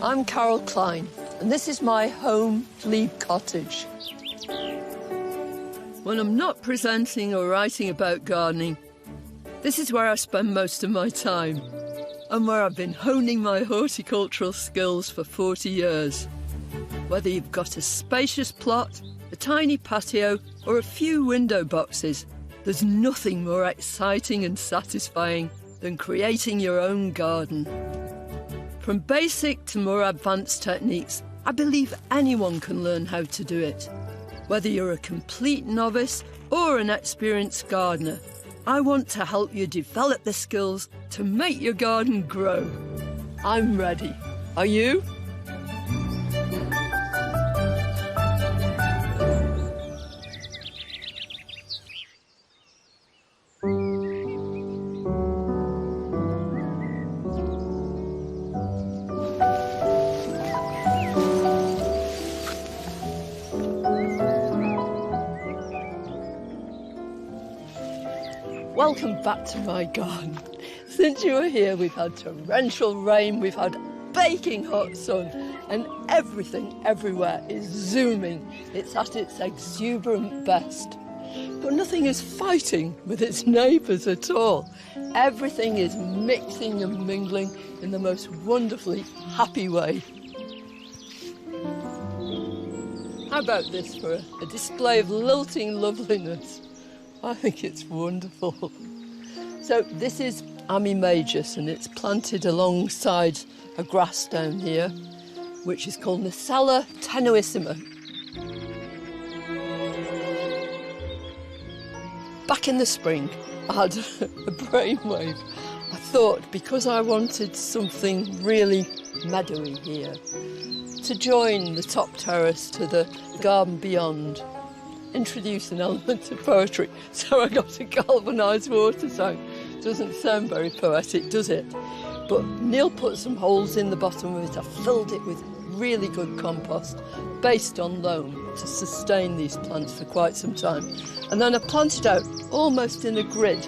I'm Carol Klein, and this is my home Glebe cottage. When I'm not presenting or writing about gardening, this is where I spend most of my time, and where I've been honing my horticultural skills for 40 years. Whether you've got a spacious plot, a tiny patio, or a few window boxes, there's nothing more exciting and satisfying than creating your own garden. From basic to more advanced techniques, I believe anyone can learn how to do it. Whether you're a complete novice or an experienced gardener, I want to help you develop the skills to make your garden grow. I'm ready. Are you? Welcome back to my garden. Since you were here, we've had torrential rain, we've had baking hot sun, and everything everywhere is zooming. It's at its exuberant best. But nothing is fighting with its neighbours at all. Everything is mixing and mingling in the most wonderfully happy way. How about this for a display of lilting loveliness? I think it's wonderful. So this is Ammi Majus, and it's planted alongside a grass down here, which is called Nicella tenuissima. Back in the spring, I had a brainwave. I thought, because I wanted something really meadowy here, to join the top terrace to the garden beyond, introduce an element of poetry. So I got a galvanised water tank. Doesn't sound very poetic, does it? But Neil put some holes in the bottom of it. I filled it with really good compost based on loam to sustain these plants for quite some time. And then I planted out, almost in a grid,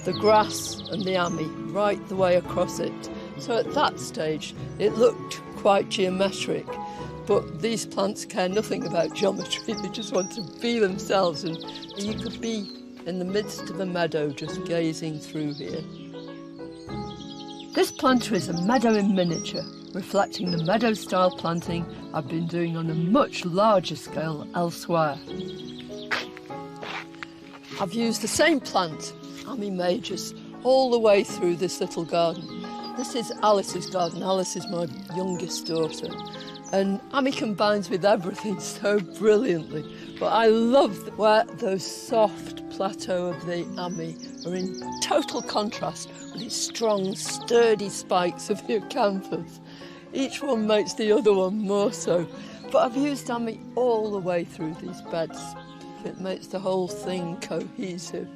the grass and the Ammi right the way across it. So at that stage, it looked quite geometric. But these plants care nothing about geometry, they just want to be themselves, and you could be in the midst of a meadow just gazing through here. This planter is a meadow in miniature, reflecting the meadow-style planting I've been doing on a much larger scale elsewhere. I've used the same plant, Ammi Majus, all the way through this little garden. This is Alice's garden. Alice is my youngest daughter. And Ammi combines with everything so brilliantly. But I love where those soft plateau of the Ammi are in total contrast with its strong, sturdy spikes of the acanthus. Each one makes the other one more so. But I've used Ammi all the way through these beds. It makes the whole thing cohesive.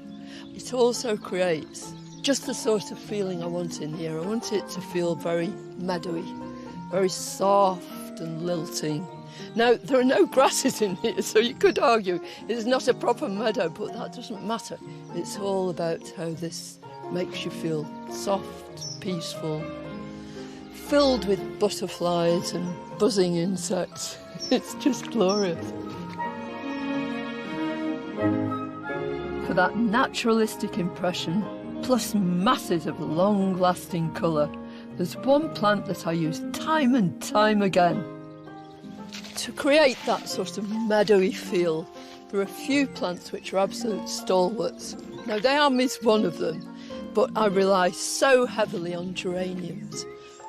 It also creates just the sort of feeling I want in here. I want it to feel very meadowy, very soft and lilting. Now, there are no grasses in here, so you could argue it's not a proper meadow, but that doesn't matter. It's all about how this makes you feel soft, peaceful, filled with butterflies and buzzing insects. It's just glorious. For that naturalistic impression, plus masses of long-lasting colour, there's one plant that I use time and time again. To create that sort of meadowy feel, there are a few plants which are absolute stalwarts. Now, the Ammi is one of them, but I rely so heavily on geraniums,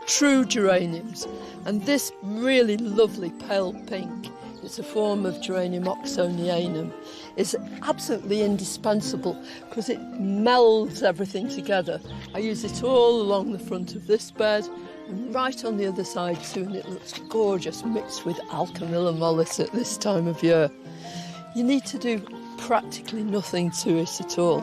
true geraniums. And this really lovely pale pink, it's a form of Geranium oxonianum, is absolutely indispensable because it melds everything together. I use it all along the front of this bed and right on the other side too, and it looks gorgeous mixed with Alchemilla mollis at this time of year. You need to do practically nothing to it at all.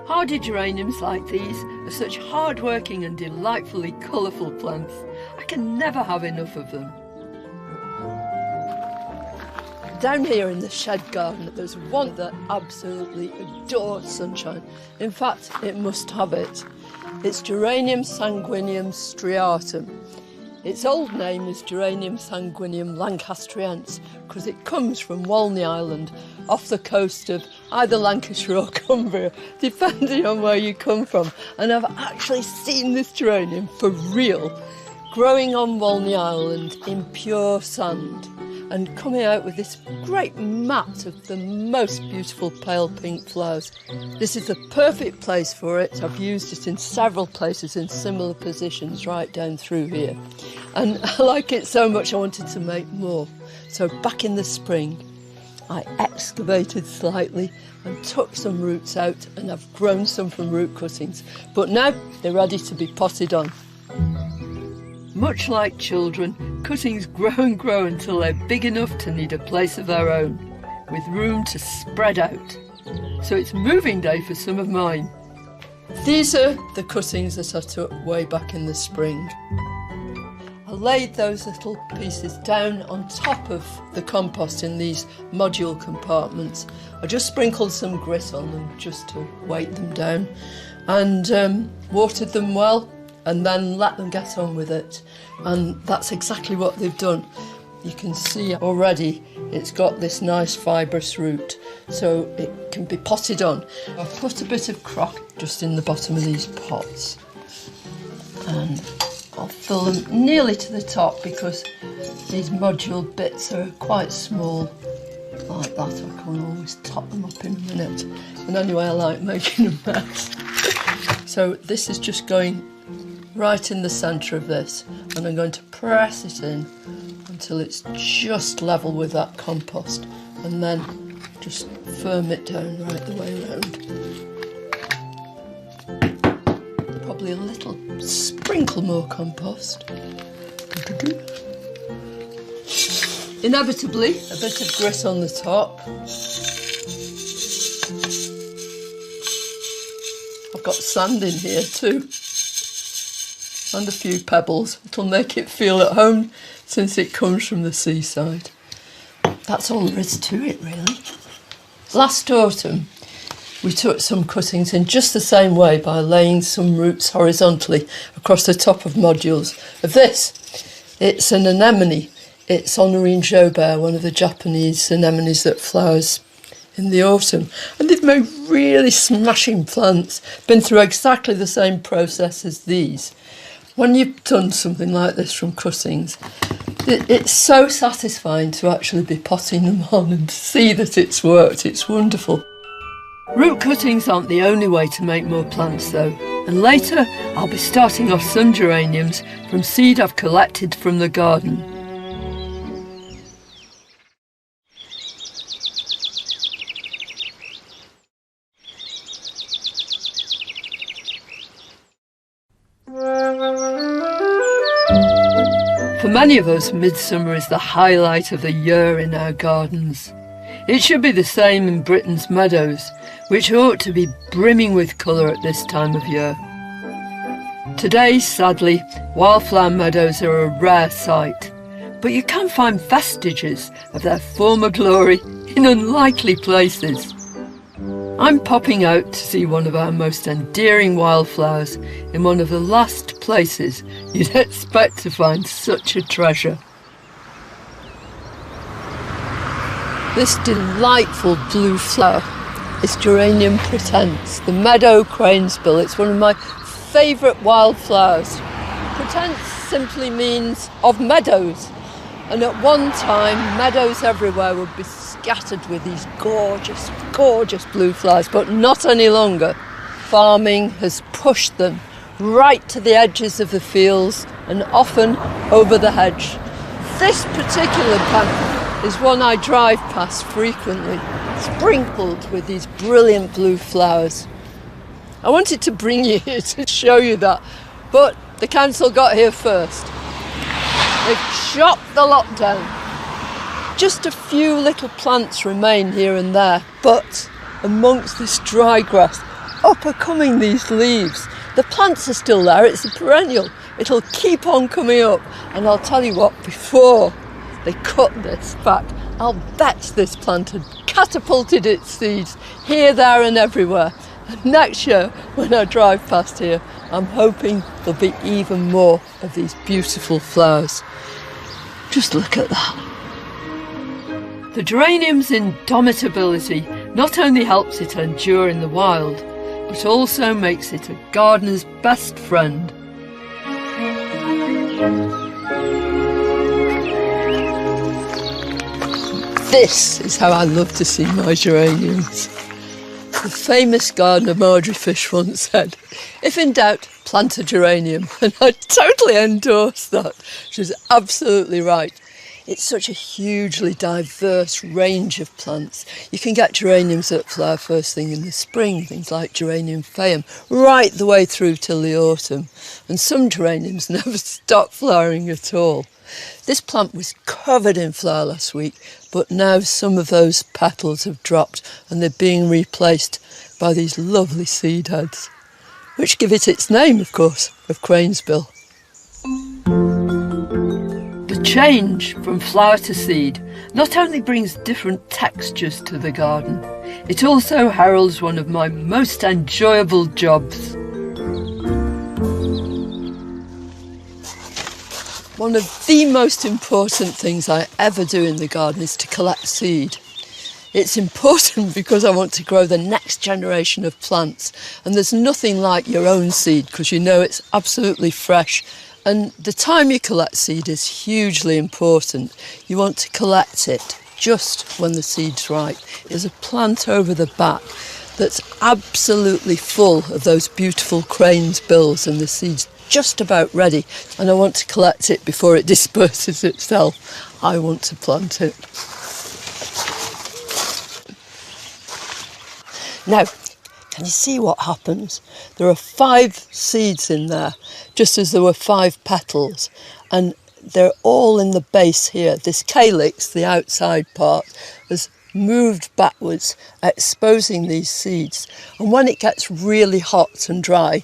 Hardy geraniums like these are such hard-working and delightfully colourful plants. I can never have enough of them. Down here in the shed garden, there's one that absolutely adores sunshine. In fact, it must have it. It's Geranium sanguineum striatum. Its old name is Geranium sanguineum lancastriense because it comes from Walney Island off the coast of either Lancashire or Cumbria, depending on where you come from. And I've actually seen this geranium for real, growing on Walney Island in pure sand and coming out with this great mat of the most beautiful pale pink flowers. This is the perfect place for it. I've used it in several places in similar positions right down through here. And I like it so much I wanted to make more. So back in the spring, I excavated slightly and took some roots out, and I've grown some from root cuttings. But now they're ready to be potted on. Much like children, cuttings grow and grow until they're big enough to need a place of their own, with room to spread out. So it's moving day for some of mine. These are the cuttings that I took way back in the spring. I laid those little pieces down on top of the compost in these module compartments. I just sprinkled some grit on them just to weight them down and watered them well, and then let them get on with it. And that's exactly what they've done. You can see already it's got this nice fibrous root, so it can be potted on. I've put a bit of crock just in the bottom of these pots, and I'll fill them nearly to the top because these module bits are quite small. Like that, I can always top them up in a minute. And anyway, I like making a mess. So this is just going right in the centre of this, and I'm going to press it in until it's just level with that compost, and then just firm it down right the way around. Probably a little sprinkle more compost. Inevitably, a bit of grit on the top. I've got sand in here too, and a few pebbles. It'll make it feel at home since it comes from the seaside. That's all there is to it, really. Last autumn, we took some cuttings in just the same way by laying some roots horizontally across the top of modules of this. It's an anemone. It's Honorine Jobert, one of the Japanese anemones that flowers in the autumn. And they've made really smashing plants, been through exactly the same process as these. When you've done something like this from cuttings, it's so satisfying to actually be potting them on and to see that it's worked. It's wonderful. Root cuttings aren't the only way to make more plants though, and later I'll be starting off some geraniums from seed I've collected from the garden. For many of us, midsummer is the highlight of the year in our gardens. It should be the same in Britain's meadows, which ought to be brimming with colour at this time of year. Today, sadly, wildflower meadows are a rare sight, but you can find vestiges of their former glory in unlikely places. I'm popping out to see one of our most endearing wildflowers in one of the last places you'd expect to find such a treasure. This delightful blue flower is Geranium pretense, the meadow cranesbill. It's one of my favourite wildflowers. Pretense simply means of meadows, and at one time meadows everywhere would be scattered with these gorgeous, gorgeous blue flowers, but not any longer. Farming has pushed them right to the edges of the fields and often over the hedge. This particular path is one I drive past frequently, sprinkled with these brilliant blue flowers. I wanted to bring you here to show you that, but the council got here first. They've chopped the lot down. Just a few little plants remain here and there, but amongst this dry grass, up are coming these leaves. The plants are still there, it's a perennial. It'll keep on coming up, and I'll tell you what, before they cut this back, I'll bet this plant had catapulted its seeds here, there and everywhere. And next year, when I drive past here, I'm hoping there'll be even more of these beautiful flowers. Just look at that. The geranium's indomitability not only helps it endure in the wild, but also makes it a gardener's best friend. This is how I love to see my geraniums. The famous gardener Marjorie Fish once said, "If in doubt, plant a geranium," and I totally endorse that. She's absolutely right. It's such a hugely diverse range of plants. You can get geraniums that flower first thing in the spring, things like geranium phaeum, right the way through till the autumn. And some geraniums never stop flowering at all. This plant was covered in flower last week, but now some of those petals have dropped and they're being replaced by these lovely seed heads, which give it its name, of course, of cranesbill. The change from flower to seed not only brings different textures to the garden, it also heralds one of my most enjoyable jobs. One of the most important things I ever do in the garden is to collect seed. It's important because I want to grow the next generation of plants, and there's nothing like your own seed because you know it's absolutely fresh. And the time you collect seed is hugely important. You want to collect it just when the seed's right. There's a plant over the back that's absolutely full of those beautiful crane's bills, and the seed's just about ready, and I want to collect it before it disperses itself. I want to plant it. Now, can you see what happens? There are 5 seeds in there, just as there were 5 petals, and they're all in the base here. This calyx, the outside part, has moved backwards, exposing these seeds. And when it gets really hot and dry,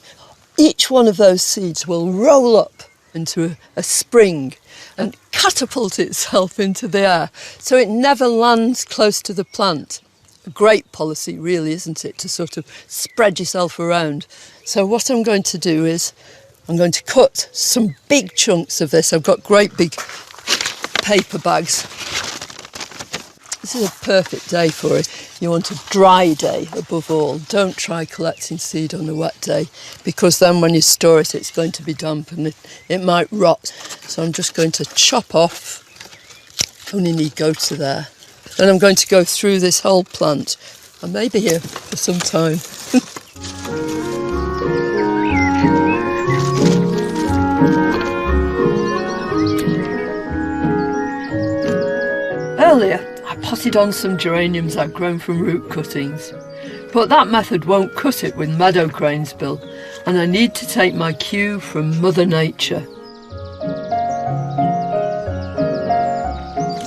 each one of those seeds will roll up into a spring and catapult itself into the air, so it never lands close to the plant. A great policy, really, isn't it, to sort of spread yourself around. So what I'm going to do is I'm going to cut some big chunks of this. I've got great big paper bags. This is a perfect day for it. You want a dry day above all. Don't try collecting seed on a wet day, because then when you store it, it's going to be damp and it might rot. So I'm just going to chop off, only need go to there. Then I'm going to go through this whole plant. I may be here for some time. Earlier, I potted on some geraniums I'd grown from root cuttings, but that method won't cut it with meadow cranesbill, and I need to take my cue from Mother Nature.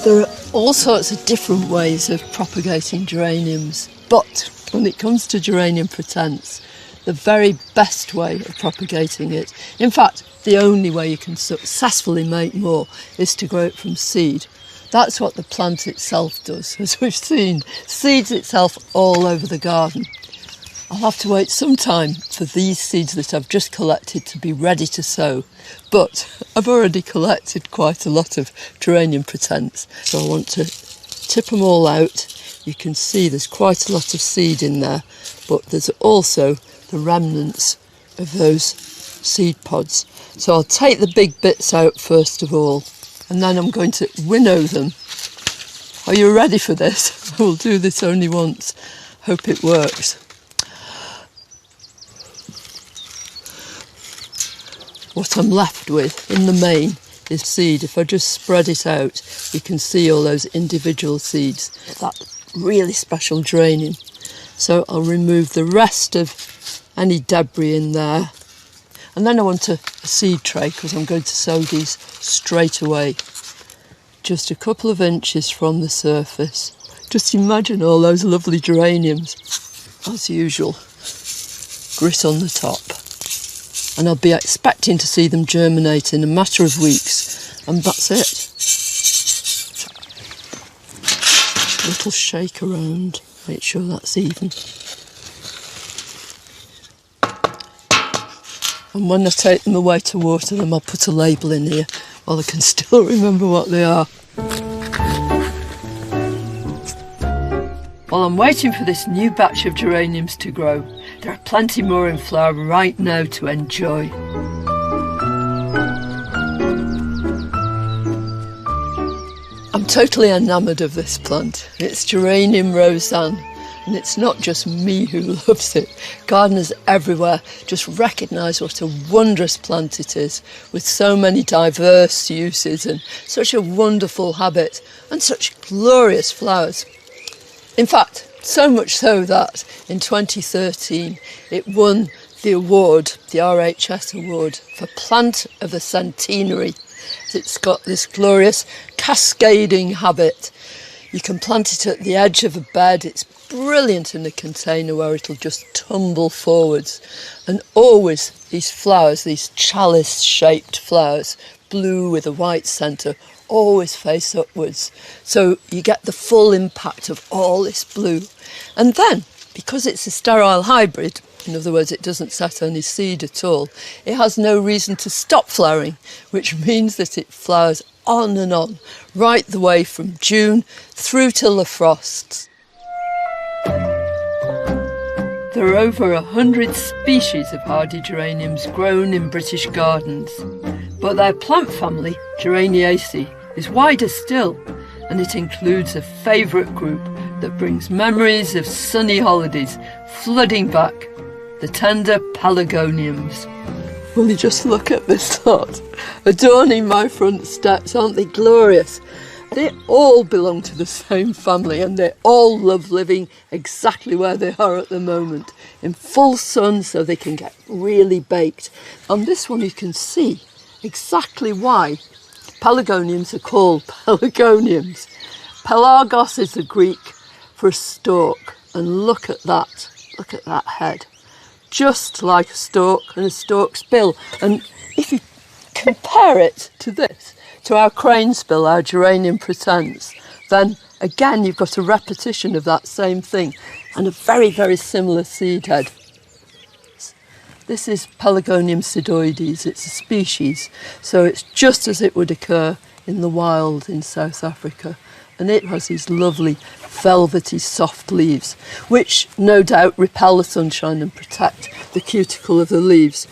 There are all sorts of different ways of propagating geraniums, but when it comes to geranium pratense, the very best way of propagating it, in fact, the only way you can successfully make more, is to grow it from seed. That's what the plant itself does, as we've seen, seeds itself all over the garden. I'll have to wait some time for these seeds that I've just collected to be ready to sow, but I've already collected quite a lot of geranium pratense, so I want to tip them all out. You can see there's quite a lot of seed in there, but there's also the remnants of those seed pods. So I'll take the big bits out first of all, and then I'm going to winnow them. Are you ready for this? I will do this only once. Hope it works. What I'm left with, in the main, is seed. If I just spread it out, you can see all those individual seeds. That really special geranium. So I'll remove the rest of any debris in there. And then I want a seed tray, because I'm going to sow these straight away. Just a couple of inches from the surface. Just imagine all those lovely geraniums. As usual, grit on the top. And I'll be expecting to see them germinate in a matter of weeks. And that's it. little shake around, make sure that's even. And when I take them away to water them, I'll put a label in here while I can still remember what they are. While I'm waiting for this new batch of geraniums to grow, there are plenty more in flower right now to enjoy. I'm totally enamoured of this plant. It's Geranium Roseanne, and it's not just me who loves it. Gardeners everywhere just recognise what a wondrous plant it is, with so many diverse uses and such a wonderful habit and such glorious flowers. In fact, so much so that in 2013 it won the award, the RHS award, for Plant of the Centenary. It's got this glorious cascading habit. You can plant it at the edge of a bed. It's brilliant in a container where it'll just tumble forwards. And always these flowers, these chalice-shaped flowers, blue with a white centre, always face upwards. So you get the full impact of all this blue. And then, because it's a sterile hybrid, in other words, it doesn't set any seed at all, it has no reason to stop flowering, which means that it flowers on and on, right the way from June through till the frosts. There are over 100 species of hardy geraniums grown in British gardens, but their plant family, Geraniaceae, is wider still, and it includes a favourite group that brings memories of sunny holidays flooding back, the tender pelargoniums. Will you just look at this lot, adorning my front steps, aren't they glorious? They all belong to the same family, and they all love living exactly where they are at the moment, in full sun so they can get really baked. On this one you can see exactly why pelargoniums are called pelargoniums. Pelargos is the Greek for a stalk, and look at that head. Just like a stalk and a stalk's bill. And if you compare it to this, to our crane's bill, our geranium pretence, then again you've got a repetition of that same thing and a very, very similar seed head. This is Pelargonium sidoides. It's a species, so it's just as it would occur in the wild in South Africa. And it has these lovely velvety soft leaves, which no doubt repel the sunshine and protect the cuticle of the leaves.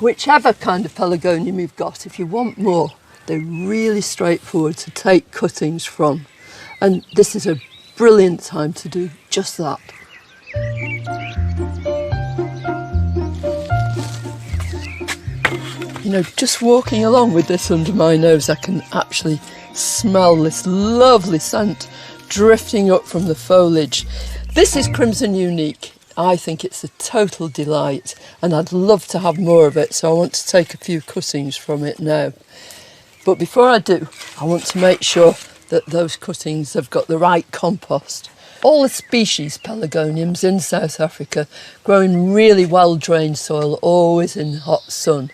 Whichever kind of pelargonium you've got, if you want more, they're really straightforward to take cuttings from. And this is a brilliant time to do just that. You know, just walking along with this under my nose, I can actually smell this lovely scent drifting up from the foliage. This is Crimson Unique. I think it's a total delight, and I'd love to have more of it, so I want to take a few cuttings from it now. But before I do, I want to make sure that those cuttings have got the right compost. All the species pelargoniums in South Africa grow in really well-drained soil, always in hot sun.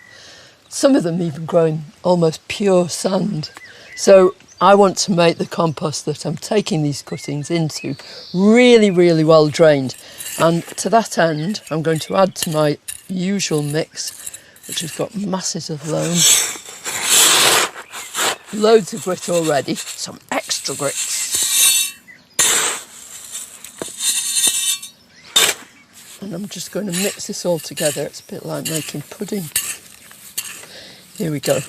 Some of them even grow in almost pure sand. So I want to make the compost that I'm taking these cuttings into really, really well drained. And to that end, I'm going to add to my usual mix, which has got masses of loam. Loads of grit already, some extra grits. And I'm just going to mix this all together. It's a bit like making pudding. Here we go.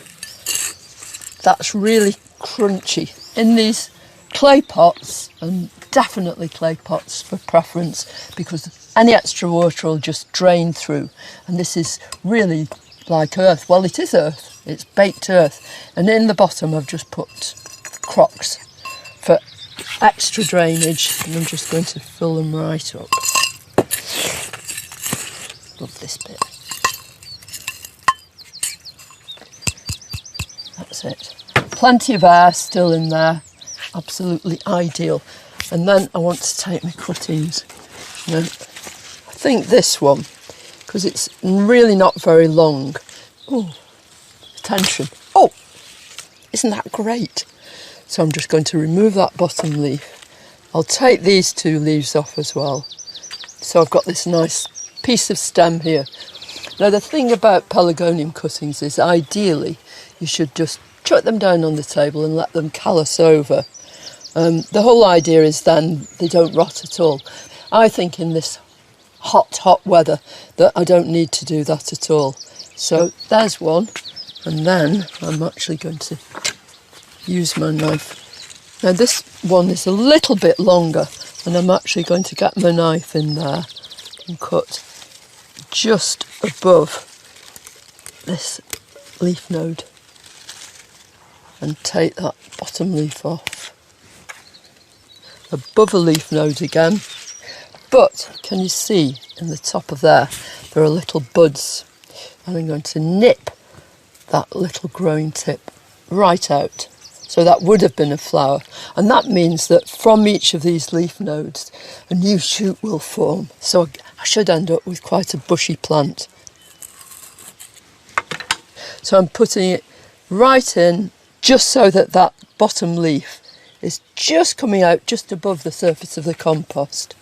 That's really crunchy. In these clay pots, and definitely clay pots for preference, because any extra water will just drain through. And this is really like earth. Well, it is earth. It's baked earth. And in the bottom I've just put crocks for extra drainage, and I'm just going to fill them right up. Love this bit. That's it. Plenty of air still in there, absolutely ideal. And then I want to take my cuttings. Now, I think this one, because it's really not very long. Oh, attention. Oh, isn't that great? So I'm just going to remove that bottom leaf, I'll take these 2 leaves off as well. So I've got this nice piece of stem here. Now the thing about pelargonium cuttings is ideally you should just chuck them down on the table and let them callus over. The whole idea is then they don't rot at all. I think in this hot weather that I don't need to do that at all. So there's one, and then I'm actually going to use my knife. Now this one is a little bit longer, and I'm actually going to get my knife in there and cut just above this leaf node and take that bottom leaf off. Above a leaf node again. But can you see in the top of there are little buds, and I'm going to nip that little growing tip right out. So that would have been a flower, and that means that from each of these leaf nodes a new shoot will form. So I should end up with quite a bushy plant. So I'm putting it right in just so that that bottom leaf is just coming out just above the surface of the compost.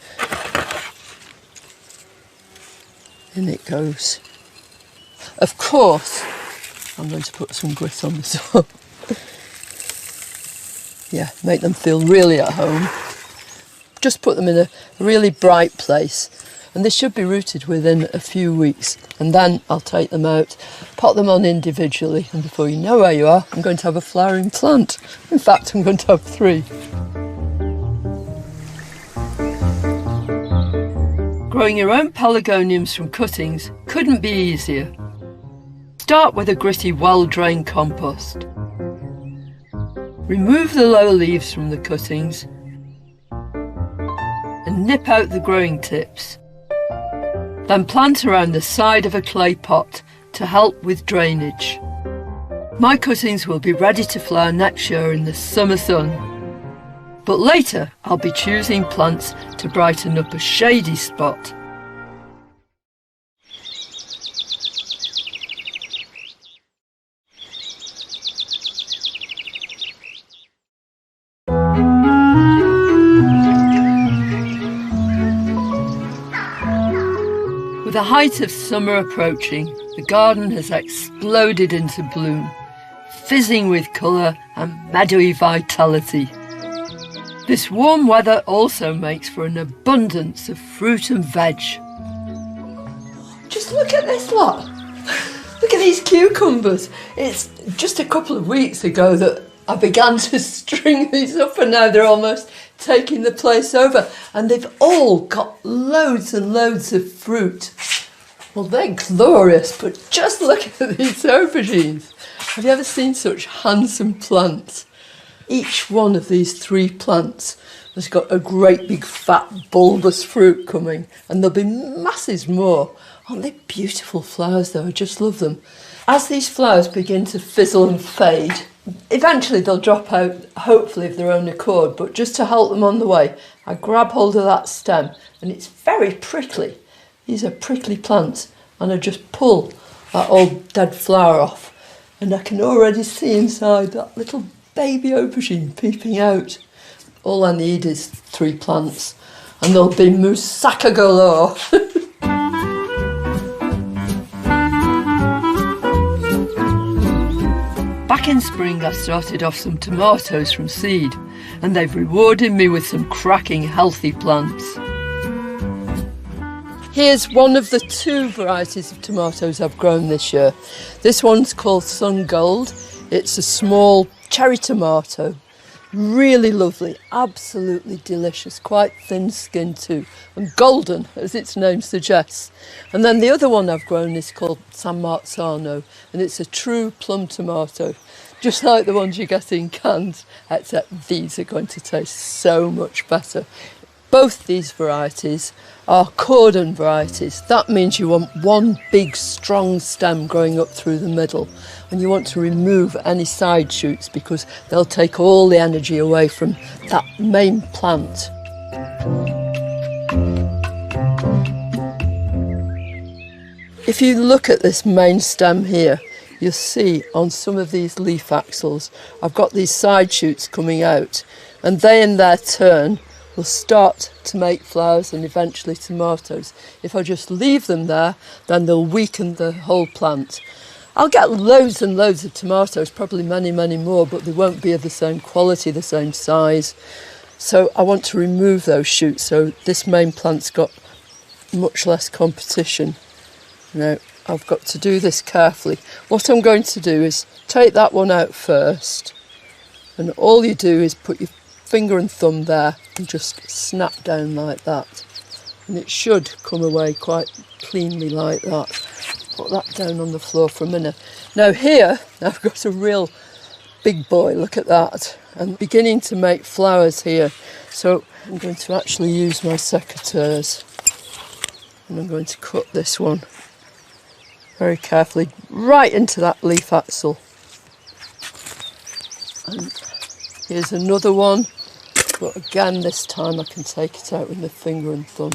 In it goes. Of course, I'm going to put some grit on this one. Yeah, make them feel really at home. Just put them in a really bright place, and they should be rooted within a few weeks. And then I'll take them out, pot them on individually, and before you know where you are, I'm going to have a flowering plant. In fact, I'm going to have 3. Growing your own pelargoniums from cuttings couldn't be easier. Start with a gritty, well-drained compost. Remove the lower leaves from the cuttings and nip out the growing tips. Then plant around the side of a clay pot to help with drainage. My cuttings will be ready to flower next year in the summer sun. But later I'll be choosing plants to brighten up a shady spot. With the height of summer approaching, the garden has exploded into bloom, fizzing with colour and meadowy vitality. This warm weather also makes for an abundance of fruit and veg. Just look at this lot! Look at these cucumbers! It's just a couple of weeks ago that I began to string these up, and now they're almost taking the place over, and they've all got loads and loads of fruit. Well, they're glorious, but just look at these aubergines. Have you ever seen such handsome plants? Each one of these 3 plants has got a great big fat bulbous fruit coming, and there'll be masses more. Aren't they beautiful flowers though? I just love them. As these flowers begin to fizzle and fade, eventually they'll drop out, hopefully of their own accord, but just to help them on the way, I grab hold of that stem, and it's very prickly. These are prickly plants, and I just pull that old dead flower off, and I can already see inside that little baby aubergine peeping out. All I need is 3 plants, and there'll be moussaka galore. Back in spring I started off some tomatoes from seed, and they've rewarded me with some cracking healthy plants. Here's one of the 2 varieties of tomatoes I've grown this year. This one's called Sun Gold. It's a small cherry tomato. Really lovely, absolutely delicious, quite thin-skinned too, and golden, as its name suggests. And then the other one I've grown is called San Marzano, and it's a true plum tomato, just like the ones you get in cans, except these are going to taste so much better. Both these varieties are cordon varieties. That means you want one big strong stem growing up through the middle, and you want to remove any side shoots because they'll take all the energy away from that main plant. If you look at this main stem here, you'll see on some of these leaf axils I've got these side shoots coming out, and they in their turn will start to make flowers and eventually tomatoes. If I just leave them there, then they'll weaken the whole plant. I'll get loads and loads of tomatoes, probably many, many more, but they won't be of the same quality, the same size. So I want to remove those shoots, so this main plant's got much less competition. Now, I've got to do this carefully. What I'm going to do is take that one out first, and all you do is put your finger and thumb there and just snap down like that. And it should come away quite cleanly like that. Put that down on the floor for a minute. Now here, I've got a real big boy, look at that. I'm beginning to make flowers here. So I'm going to actually use my secateurs. And I'm going to cut this one very carefully right into that leaf axil. And here's another one, but again this time I can take it out with my finger and thumb.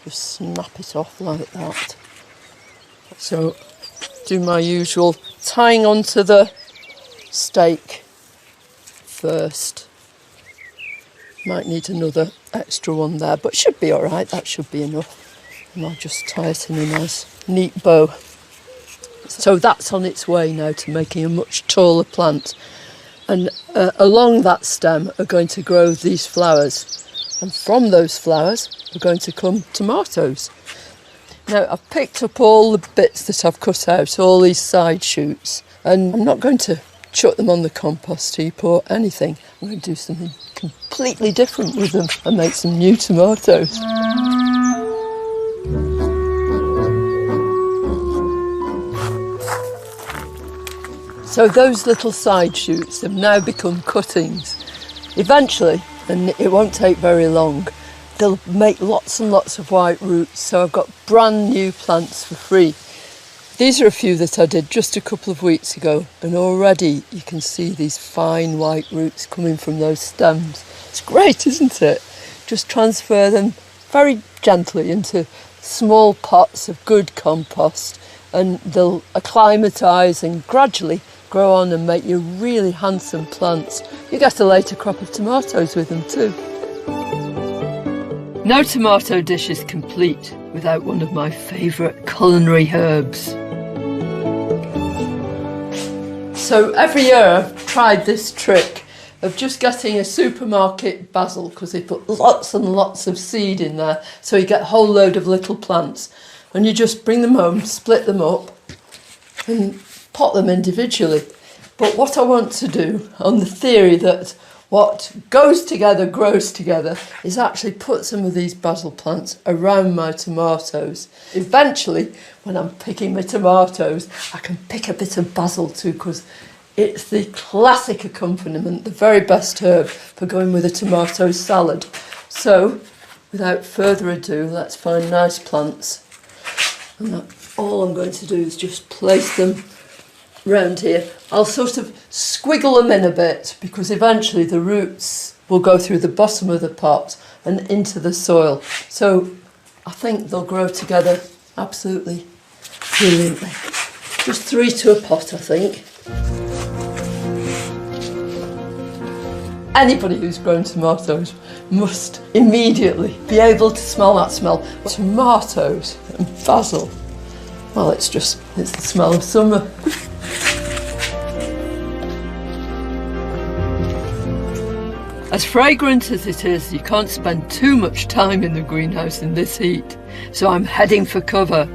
Just snap it off like that. So do my usual tying onto the stake first. Might need another extra one there, but should be all right, that should be enough. And I'll just tie it in a nice neat bow. So that's on its way now to making a much taller plant. And along that stem are going to grow these flowers. And from those flowers are going to come tomatoes. Now I've picked up all the bits that I've cut out, all these side shoots, and I'm not going to chuck them on the compost heap or anything. I'm going to do something completely different with them and make some new tomatoes. So those little side shoots have now become cuttings. Eventually, and it won't take very long, they'll make lots and lots of white roots, so I've got brand new plants for free. These are a few that I did just a couple of weeks ago, and already you can see these fine white roots coming from those stems. It's great, isn't it? Just transfer them very gently into small pots of good compost, and they'll acclimatise and gradually grow on and make you really handsome plants. You get a later crop of tomatoes with them too. No tomato dish is complete without one of my favourite culinary herbs. So every year I've tried this trick of just getting a supermarket basil, because they put lots and lots of seed in there, so you get a whole load of little plants, and you just bring them home, split them up and pot them individually. But what I want to do, on the theory that what goes together grows together, is actually put some of these basil plants around my tomatoes. Eventually, when I'm picking my tomatoes, I can pick a bit of basil too, because it's the classic accompaniment, the very best herb for going with a tomato salad. So, without further ado, let's find nice plants. And all I'm going to do is just place them round here. I'll sort of squiggle them in a bit, because eventually the roots will go through the bottom of the pot and into the soil. So I think they'll grow together absolutely brilliantly. Just 3 to a pot, I think. Anybody who's grown tomatoes must immediately be able to smell that smell. Tomatoes and basil. Well, it's the smell of summer. As fragrant as it is, you can't spend too much time in the greenhouse in this heat, so I'm heading for cover.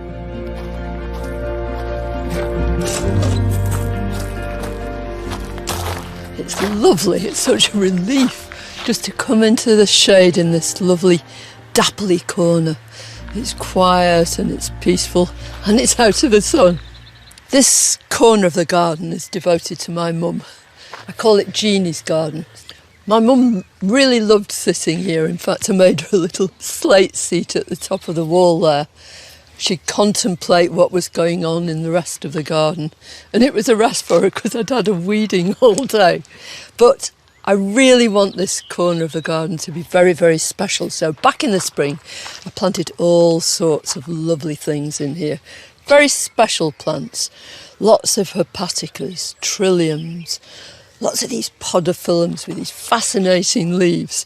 It's lovely, it's such a relief just to come into the shade in this lovely dappley corner. It's quiet and it's peaceful and it's out of the sun. This corner of the garden is devoted to my mum. I call it Jeannie's garden. My mum really loved sitting here. In fact, I made her a little slate seat at the top of the wall there. She'd contemplate what was going on in the rest of the garden. And it was a rest for her because I'd had a weeding all day. But I really want this corner of the garden to be very, very special. So back in the spring, I planted all sorts of lovely things in here. Very special plants. Lots of hepaticas, trilliums, lots of these podophyllums with these fascinating leaves.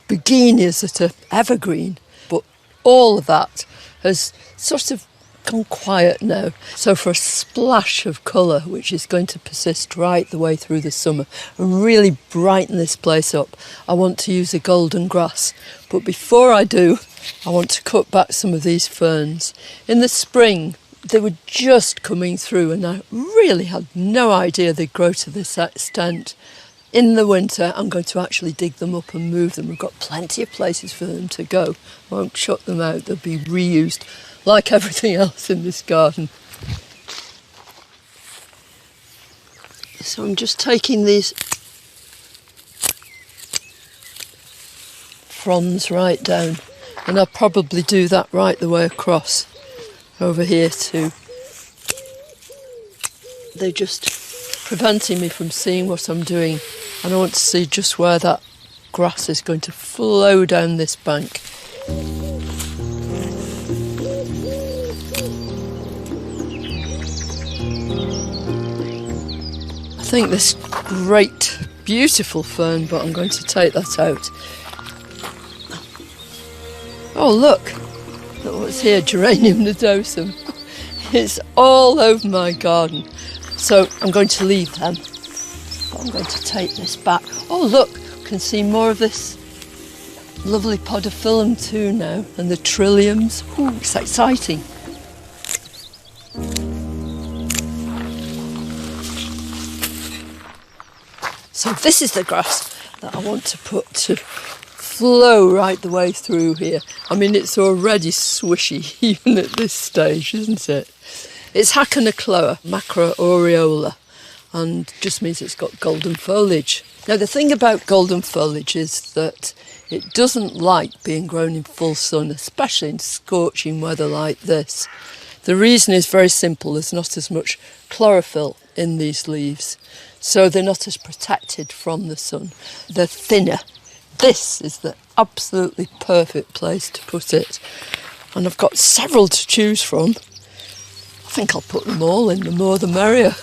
begonias that are evergreen, but all of that has sort of gone quiet now. So for a splash of colour, which is going to persist right the way through the summer and really brighten this place up, I want to use a golden grass. But before I do, I want to cut back some of these ferns. In the spring, they were just coming through and I really had no idea they'd grow to this extent. In the winter, I'm going to actually dig them up and move them. We've got plenty of places for them to go. I won't shut them out, they'll be reused like everything else in this garden. So I'm just taking these fronds right down, and I'll probably do that right the way across over here too. They're just preventing me from seeing what I'm doing, and I want to see just where that grass is going to flow down this bank. I think this great, beautiful fern, but I'm going to take that out. Oh look, look what's here, geranium nodosum. It's all over my garden. So I'm going to leave them, but I'm going to take this back. Oh look, you can see more of this lovely podophyllum too now, and the trilliums. Ooh, it's exciting. So this is the grass that I want to put to flow right the way through here. I mean, it's already swishy even at this stage, isn't it? It's Hacanacloa macroaureola, and just means it's got golden foliage. Now the thing about golden foliage is that it doesn't like being grown in full sun, especially in scorching weather like this. The reason is very simple. There's not as much chlorophyll in these leaves, so they're not as protected from the sun. They're thinner. This is the absolutely perfect place to put it. And I've got several to choose from. I think I'll put them all in, the more the merrier.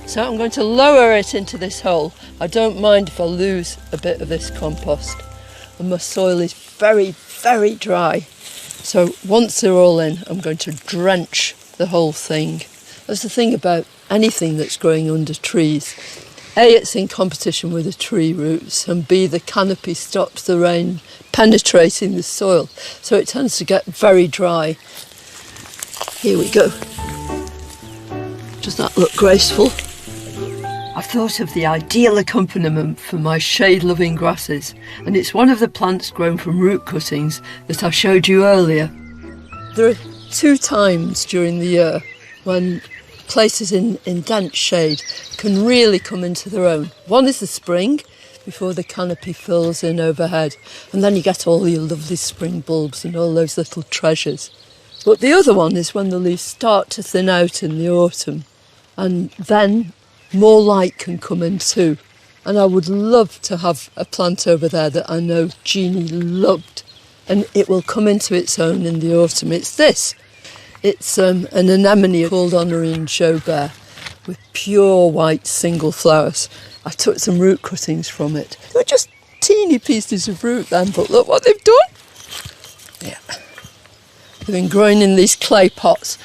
So I'm going to lower it into this hole. I don't mind if I lose a bit of this compost. And my soil is very, very dry. So once they're all in, I'm going to drench the whole thing. That's the thing about anything that's growing under trees. A, it's in competition with the tree roots, and B, the canopy stops the rain penetrating the soil. So it tends to get very dry. Here we go. Does that look graceful? I've thought of the ideal accompaniment for my shade-loving grasses, and it's one of the plants grown from root cuttings that I showed you earlier. There are 2 times during the year when places in dense shade can really come into their own. One is the spring, before the canopy fills in overhead, and then you get all your lovely spring bulbs and all those little treasures. But the other one is when the leaves start to thin out in the autumn, and then more light can come in too. And I would love to have a plant over there that I know Jeannie loved, and it will come into its own in the autumn. It's this. It's an anemone called Honorine Jaubert with pure white single flowers. I took some root cuttings from it. They were just teeny pieces of root then, but look what they've done. Yeah. They've been growing in these clay pots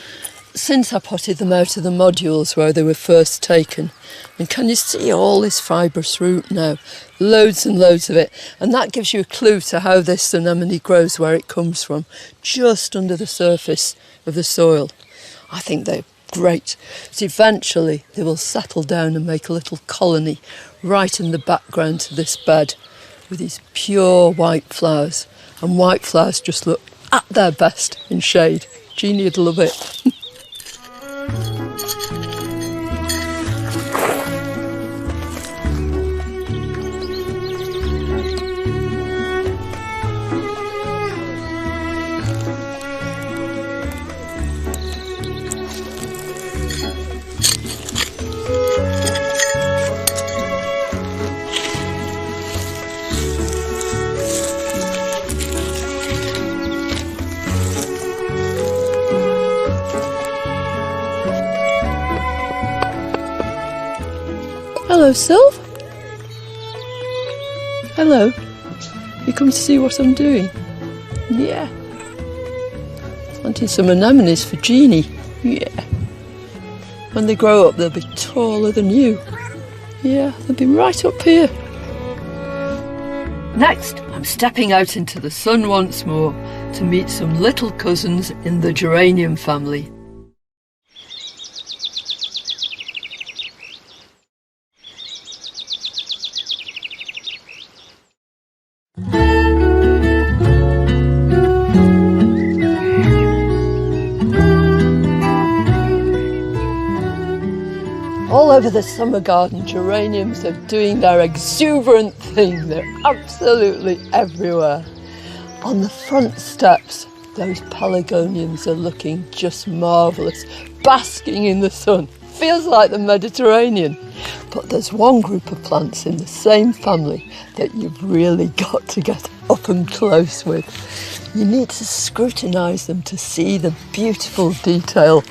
since I potted them out of the modules where they were first taken. And can you see all this fibrous root now? Loads and loads of it. And that gives you a clue to how this anemone grows, where it comes from, just under the surface of the soil. I think they're great. But eventually they will settle down and make a little colony right in the background to this bed with these pure white flowers. And white flowers just look at their best in shade. Jeannie would love it. Hello, Sylv. Hello. You come to see what I'm doing? Yeah. Planting some anemones for Jeannie. Yeah. When they grow up, they'll be taller than you. Yeah, they'll be right up here. Next, I'm stepping out into the sun once more to meet some little cousins in the geranium family. All over the summer garden, geraniums are doing their exuberant thing. They're absolutely everywhere. On the front steps, those pelargoniums are looking just marvellous, basking in the sun. Feels like the Mediterranean. But there's one group of plants in the same family that you've really got to get up and close with. You need to scrutinise them to see the beautiful detail.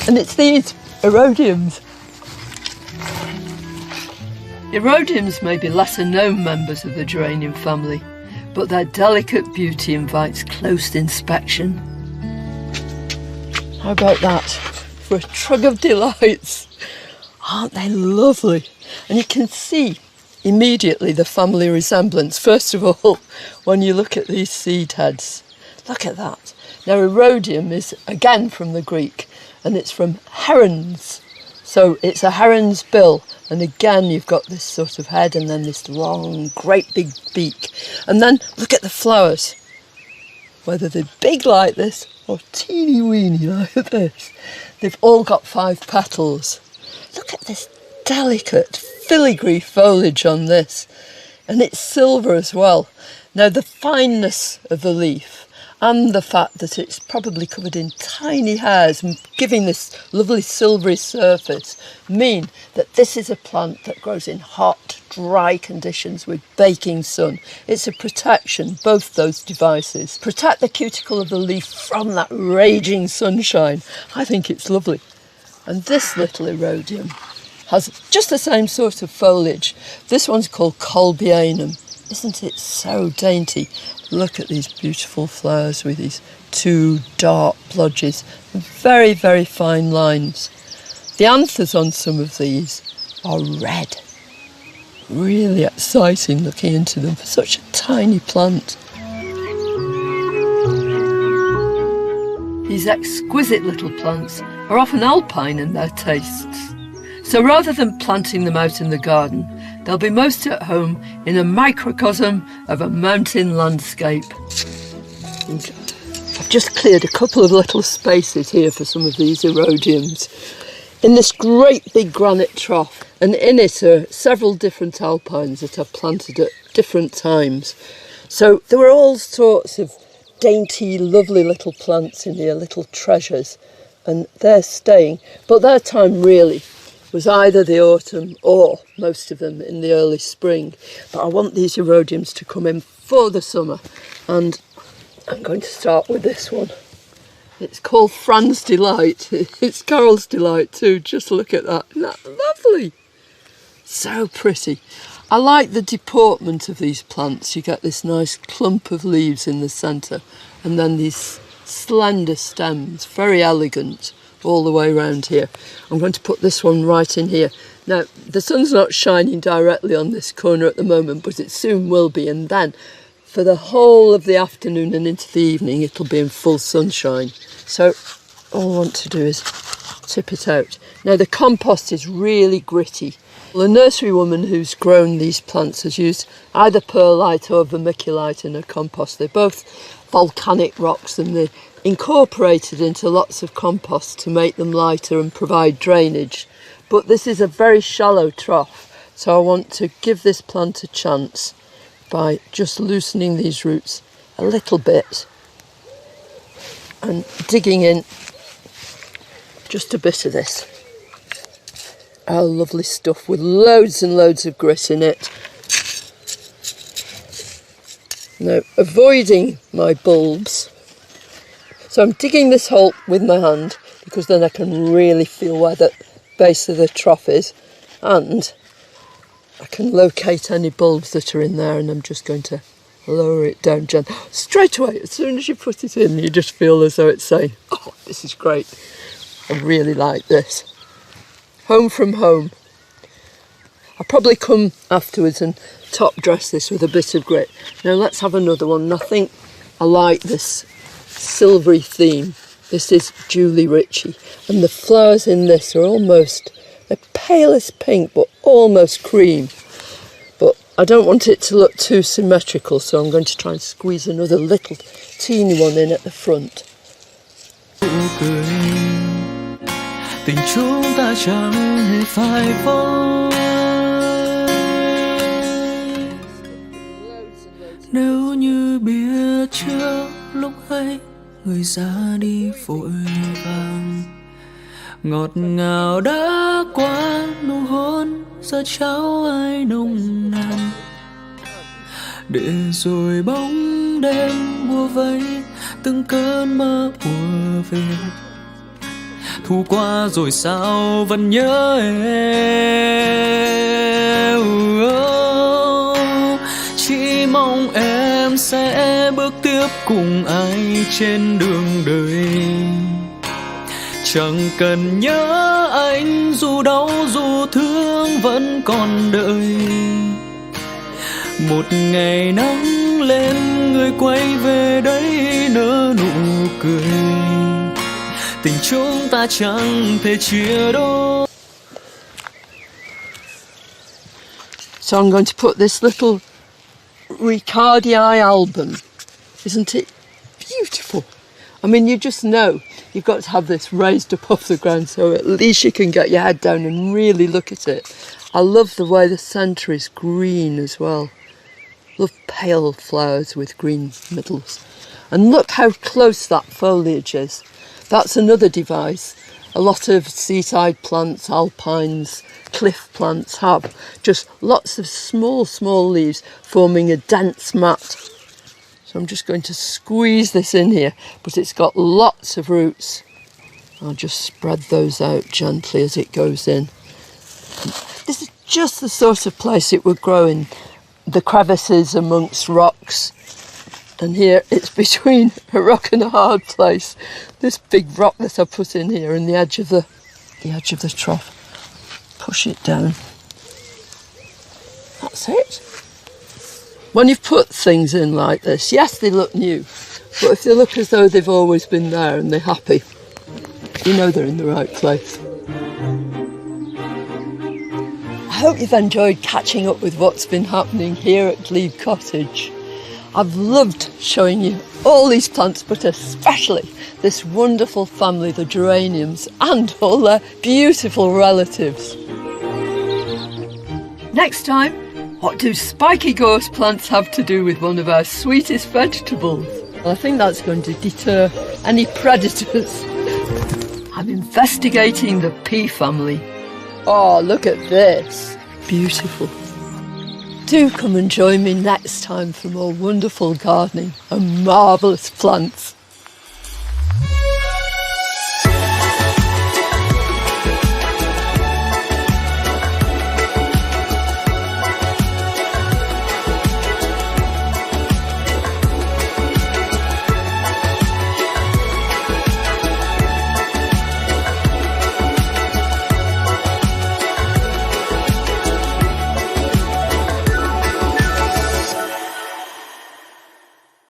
And it's these erodiums. Erodiums may be lesser known members of the geranium family, but their delicate beauty invites close inspection. How about that for a trug of delights? Aren't they lovely? And you can see immediately the family resemblance. First of all, when you look at these seed heads, look at that. Now, erodium is again from the Greek, and it's from herons. So it's a heron's bill, and again you've got this sort of head and then this long, great big beak. And then look at the flowers, whether they're big like this or teeny weeny like this. They've all got 5 petals. Look at this delicate filigree foliage on this, and it's silver as well. Now, the fineness of the leaf and the fact that it's probably covered in tiny hairs and giving this lovely silvery surface mean that this is a plant that grows in hot, dry conditions with baking sun. It's a protection, both those devices. Protect the cuticle of the leaf from that raging sunshine. I think it's lovely. And this little erodium has just the same sort of foliage. This one's called Colbianum. Isn't it so dainty? Look at these beautiful flowers with these 2 dark blotches, very, very fine lines. The anthers on some of these are red. Really exciting looking into them for such a tiny plant. These exquisite little plants are often alpine in their tastes. So rather than planting them out in the garden, they'll be most at home in a microcosm of a mountain landscape. And I've just cleared a couple of little spaces here for some of these erodiums. In this great big granite trough, and in it are several different alpines that I've planted at different times. So there were all sorts of dainty, lovely little plants in here, little treasures, and they're staying. But their time really was either the autumn or most of them in the early spring. But I want these erodiums to come in for the summer, and I'm going to start with this one. It's called Fran's Delight. It's Carol's delight too. Just look at that. Isn't that lovely? So pretty. I like the deportment of these plants. You get this nice clump of leaves in the centre and then these slender stems, very elegant all the way around here. I'm going to put this one right in here. Now, the sun's not shining directly on this corner at the moment, but it soon will be, and then for the whole of the afternoon and into the evening it'll be in full sunshine. So all I want to do is tip it out. Now, the compost is really gritty. The nursery woman who's grown these plants has used either perlite or vermiculite in her compost. They're both volcanic rocks, and they're incorporated into lots of compost to make them lighter and provide drainage. But this is a very shallow trough, so I want to give this plant a chance by just loosening these roots a little bit and digging in just a bit of this. Oh, lovely stuff with loads and loads of grit in it. Now, avoiding my bulbs. So I'm digging this hole with my hand because then I can really feel where the base of the trough is. And I can locate any bulbs that are in there, and I'm just going to lower it down gently. Straight away, as soon as you put it in, you just feel as though it's saying, oh, this is great. I really like this. Home from home. I'll probably come afterwards and top dress this with a bit of grit. Now let's have another one. I think I like this silvery theme. This is Julie Ritchie, and the flowers in this are almost, they're palest pink but almost cream. But I don't want it to look too symmetrical, so I'm going to try and squeeze another little teeny one in at the front. Tình chúng ta chẳng hề phai phai. Nếu như biết trước lúc ấy người ra đi vội vàng, ngọt ngào đã qua nụ hôn giờ trao ai nồng nàn, để rồi bóng đêm bùa vây từng cơn mơ ùa về. Thu qua rồi sao vẫn nhớ em. Chỉ mong em sẽ bước tiếp cùng ai trên đường đời. Chẳng cần nhớ anh, dù đau dù thương vẫn còn đợi. Một ngày nắng lên người quay về đấy nở nụ cười. Tình chúng ta chẳng thể chia đôi. So I'm going to put this little Ricardii album. Isn't it beautiful? I mean, you just know you've got to have this raised up off the ground so at least you can get your head down and really look at it. I love the way the centre is green as well. Love pale flowers with green middles. And look how close that foliage is. That's another device. A lot of seaside plants, alpines, cliff plants have just lots of small, small leaves forming a dense mat. So I'm just going to squeeze this in here, but it's got lots of roots. I'll just spread those out gently as it goes in. This is just the sort of place it would grow in, the crevices amongst rocks. And here it's between a rock and a hard place. This big rock that I put in here and the edge of the trough. Push it down. That's it. When you've put things in like this, yes, they look new, but if they look as though they've always been there and they're happy, you know they're in the right place. I hope you've enjoyed catching up with what's been happening here at Glebe Cottage. I've loved showing you all these plants, but especially this wonderful family, the geraniums, and all their beautiful relatives. Next time, what do spiky gorse plants have to do with one of our sweetest vegetables? Well, I think that's going to deter any predators. I'm investigating the pea family. Oh, look at this. Beautiful. Do come and join me next time for more wonderful gardening and marvellous plants.